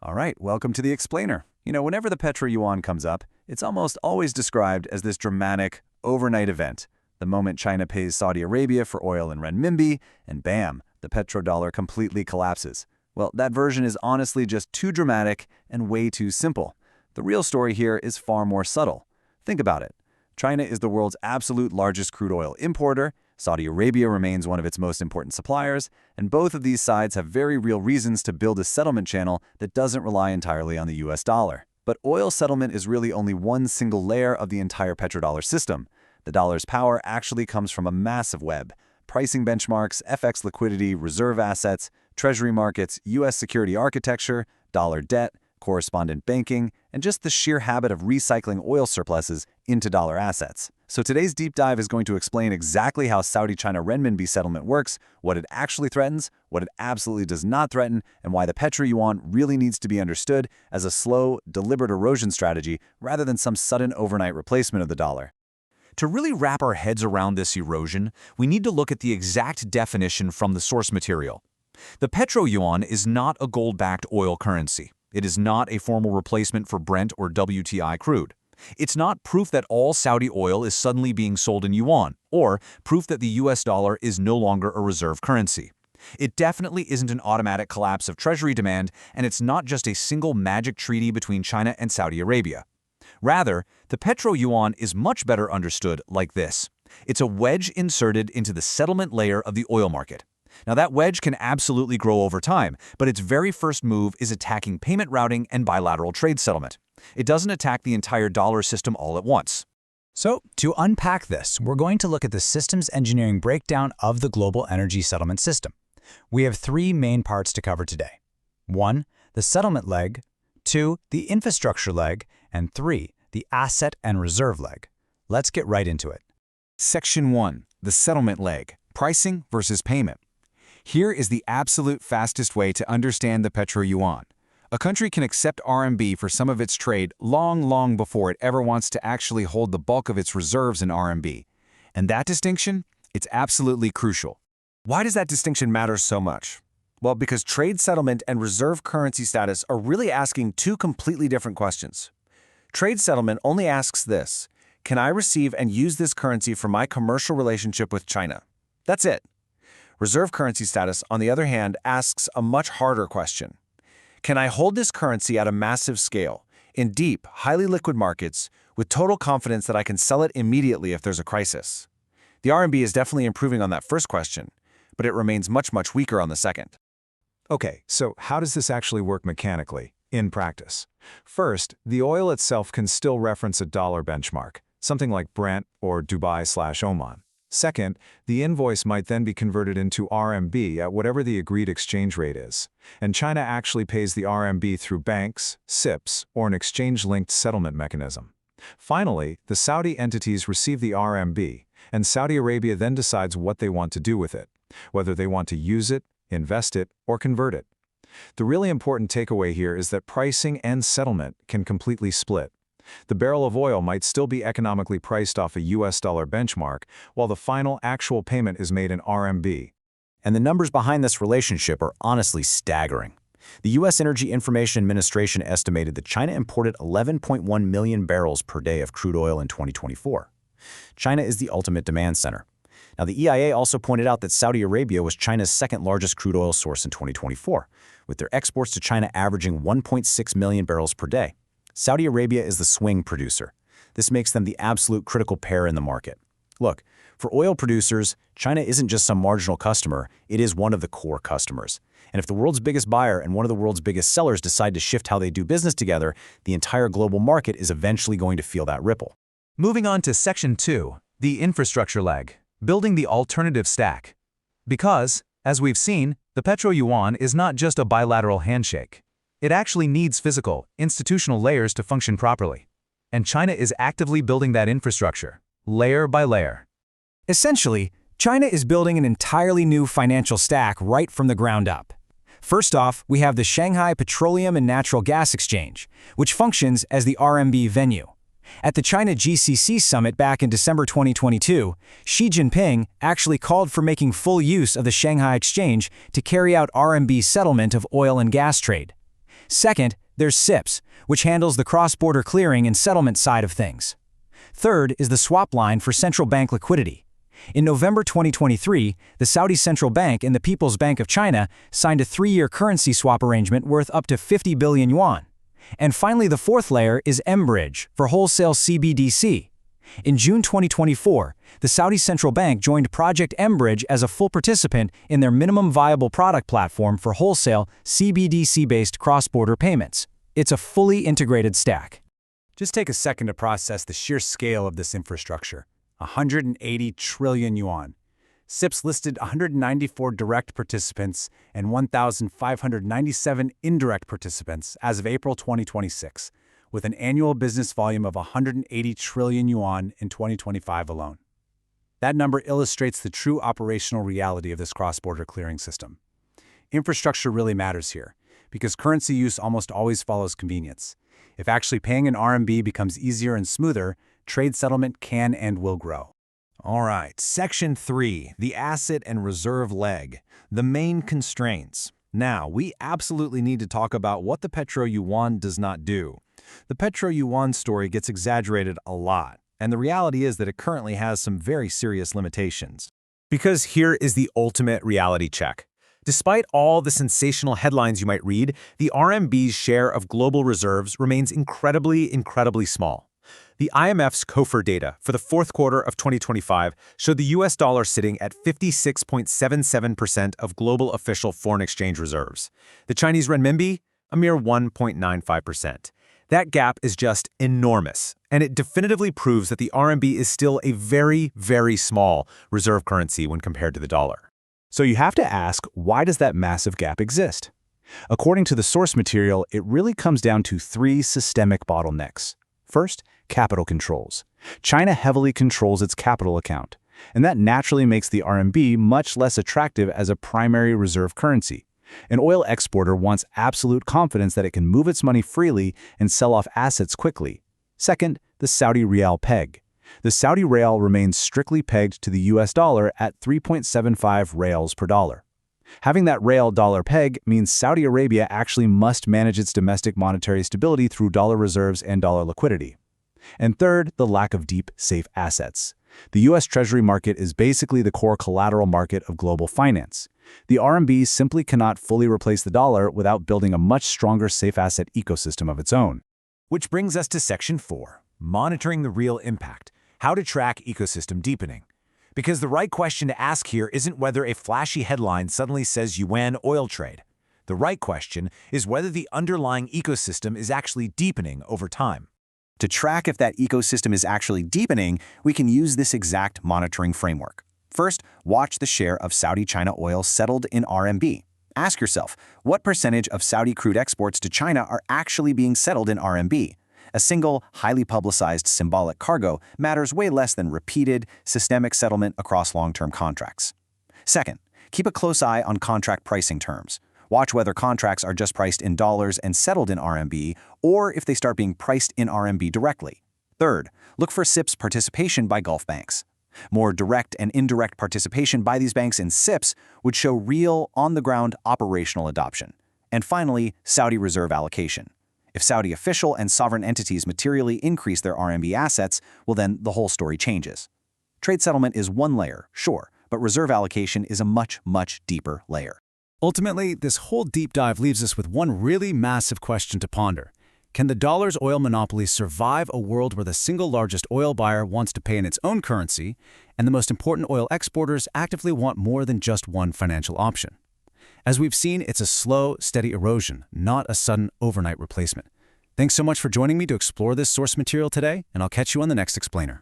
All right, welcome to the Explainer. Whenever the Petro Yuan comes up, it's almost always described as this dramatic, overnight event. The moment China pays Saudi Arabia for oil in renminbi, and bam, the petrodollar completely collapses. Well, that version is honestly just too dramatic and way too simple. The real story here is far more subtle. Think about it. China is the world's absolute largest crude oil importer, Saudi Arabia remains one of its most important suppliers, and both of these sides have very real reasons to build a settlement channel that doesn't rely entirely on the US dollar. But oil settlement is really only one single layer of the entire petrodollar system. The dollar's power actually comes from a massive web: pricing benchmarks, FX liquidity, reserve assets, treasury markets, US security architecture, dollar debt, correspondent banking, and just the sheer habit of recycling oil surpluses into dollar assets. So today's deep dive is going to explain exactly how Saudi-China renminbi settlement works, what it actually threatens, what it absolutely does not threaten, and why the Petro Yuan really needs to be understood as a slow, deliberate erosion strategy rather than some sudden overnight replacement of the dollar. To really wrap our heads around this erosion, we need to look at the exact definition from the source material. The Petro Yuan is not a gold-backed oil currency. It is not a formal replacement for Brent or WTI crude. It's not proof that all Saudi oil is suddenly being sold in yuan, or proof that the US dollar is no longer a reserve currency. It definitely isn't an automatic collapse of treasury demand, and it's not just a single magic treaty between China and Saudi Arabia. Rather, the Petro Yuan is much better understood like this. It's a wedge inserted into the settlement layer of the oil market. Now, that wedge can absolutely grow over time, but its very first move is attacking payment routing and bilateral trade settlement. It doesn't attack the entire dollar system all at once. So, to unpack this, we're going to look at the systems engineering breakdown of the global energy settlement system. We have three main parts to cover today. 1. The settlement leg, 2. The infrastructure leg, and 3. The asset and reserve leg. Let's get right into it. Section 1. The settlement leg: pricing versus payment. Here is the absolute fastest way to understand the Petro Yuan. A country can accept RMB for some of its trade long before it ever wants to actually hold the bulk of its reserves in RMB. And that distinction, it's absolutely crucial. Why does that distinction matter so much? Well, because trade settlement and reserve currency status are really asking two completely different questions. Trade settlement only asks this: can I receive and use this currency for my commercial relationship with China? That's it. Reserve currency status, on the other hand, asks a much harder question. Can I hold this currency at a massive scale, in deep, highly liquid markets, with total confidence that I can sell it immediately if there's a crisis? The RMB is definitely improving on that first question, but it remains much weaker on the second. Okay, so how does this actually work mechanically, in practice? First, the oil itself can still reference a dollar benchmark, something like Brent or Dubai/Oman. Second, the invoice might then be converted into RMB at whatever the agreed exchange rate is, and China actually pays the RMB through banks, SIPs, or an exchange-linked settlement mechanism. Finally, the Saudi entities receive the RMB, and Saudi Arabia then decides what they want to do with it, whether they want to use it, invest it, or convert it. The really important takeaway here is that pricing and settlement can completely split. The barrel of oil might still be economically priced off a US dollar benchmark, while the final actual payment is made in RMB. And the numbers behind this relationship are honestly staggering. The U.S. Energy Information Administration estimated that China imported 11.1 million barrels per day of crude oil in 2024. China is the ultimate demand center. Now, the EIA also pointed out that Saudi Arabia was China's second largest crude oil source in 2024, with their exports to China averaging 1.6 million barrels per day. Saudi Arabia is the swing producer. This makes them the absolute critical pair in the market. Look, for oil producers, China isn't just some marginal customer, it is one of the core customers. And if the world's biggest buyer and one of the world's biggest sellers decide to shift how they do business together, the entire global market is eventually going to feel that ripple. Moving on to Section 2, the infrastructure leg: building the alternative stack. Because, as we've seen, the Petro Yuan is not just a bilateral handshake. It actually needs physical, institutional layers to function properly. And China is actively building that infrastructure, layer by layer. Essentially, China is building an entirely new financial stack right from the ground up. First off, we have the Shanghai Petroleum and Natural Gas Exchange, which functions as the RMB venue. At the China GCC summit back in December 2022, Xi Jinping actually called for making full use of the Shanghai Exchange to carry out RMB settlement of oil and gas trade. Second, there's SIPS, which handles the cross-border clearing and settlement side of things. Third is the swap line for central bank liquidity. In November 2023, the Saudi Central Bank and the People's Bank of China signed a 3-year currency swap arrangement worth up to 50 billion yuan. And finally, the fourth layer is mBridge for wholesale CBDC. In June 2024, the Saudi Central Bank joined Project mBridge as a full participant in their minimum viable product platform for wholesale CBDC-based cross-border payments. It's a fully integrated stack. Just take a second to process the sheer scale of this infrastructure. 180 trillion yuan. SIPs listed 194 direct participants and 1,597 indirect participants as of April 2026, with an annual business volume of 180 trillion yuan in 2025 alone. That number illustrates the true operational reality of this cross-border clearing system. Infrastructure really matters here, because currency use almost always follows convenience. If actually paying in RMB becomes easier and smoother, trade settlement can and will grow. All right, Section 3, the asset and reserve leg, the main constraints. Now, we absolutely need to talk about what the Petro-Yuan does not do. The Petro-Yuan story gets exaggerated a lot, and the reality is that it currently has some very serious limitations. Because here is the ultimate reality check. Despite all the sensational headlines you might read, the RMB's share of global reserves remains incredibly small. The IMF's COFR data for the fourth quarter of 2025 showed the US dollar sitting at 56.77% of global official foreign exchange reserves. The Chinese renminbi, a mere 1.95%. That gap is just enormous, and it definitively proves that the RMB is still a very small reserve currency when compared to the dollar. So you have to ask, why does that massive gap exist? According to the source material, it really comes down to 3 systemic bottlenecks. First, capital controls. China heavily controls its capital account, and that naturally makes the RMB much less attractive as a primary reserve currency. An oil exporter wants absolute confidence that it can move its money freely and sell off assets quickly. Second, the Saudi Rial peg. The Saudi Rial remains strictly pegged to the US dollar at 3.75 Rials per dollar. Having that Rial-dollar peg means Saudi Arabia actually must manage its domestic monetary stability through dollar reserves and dollar liquidity. And third, the lack of deep, safe assets. The U.S. Treasury market is basically the core collateral market of global finance. The RMB simply cannot fully replace the dollar without building a much stronger safe asset ecosystem of its own. Which brings us to Section 4, monitoring the real impact, how to track ecosystem deepening. Because the right question to ask here isn't whether a flashy headline suddenly says yuan oil trade. The right question is whether the underlying ecosystem is actually deepening over time. To track if that ecosystem is actually deepening, we can use this exact monitoring framework. First, watch the share of Saudi China oil settled in RMB. Ask yourself, what percentage of Saudi crude exports to China are actually being settled in RMB? A single, highly publicized symbolic cargo matters way less than repeated, systemic settlement across long-term contracts. Second, keep a close eye on contract pricing terms. Watch whether contracts are just priced in dollars and settled in RMB, or if they start being priced in RMB directly. Third, look for SIPS participation by Gulf banks. More direct and indirect participation by these banks in SIPs would show real, on-the-ground operational adoption. And finally, Saudi reserve allocation. If Saudi official and sovereign entities materially increase their RMB assets, well then the whole story changes. Trade settlement is one layer, sure, but reserve allocation is a much deeper layer. Ultimately, this whole deep dive leaves us with one really massive question to ponder. Can the dollar's oil monopoly survive a world where the single largest oil buyer wants to pay in its own currency, and the most important oil exporters actively want more than just one financial option? As we've seen, it's a slow, steady erosion, not a sudden overnight replacement. Thanks so much for joining me to explore this source material today, and I'll catch you on the next explainer.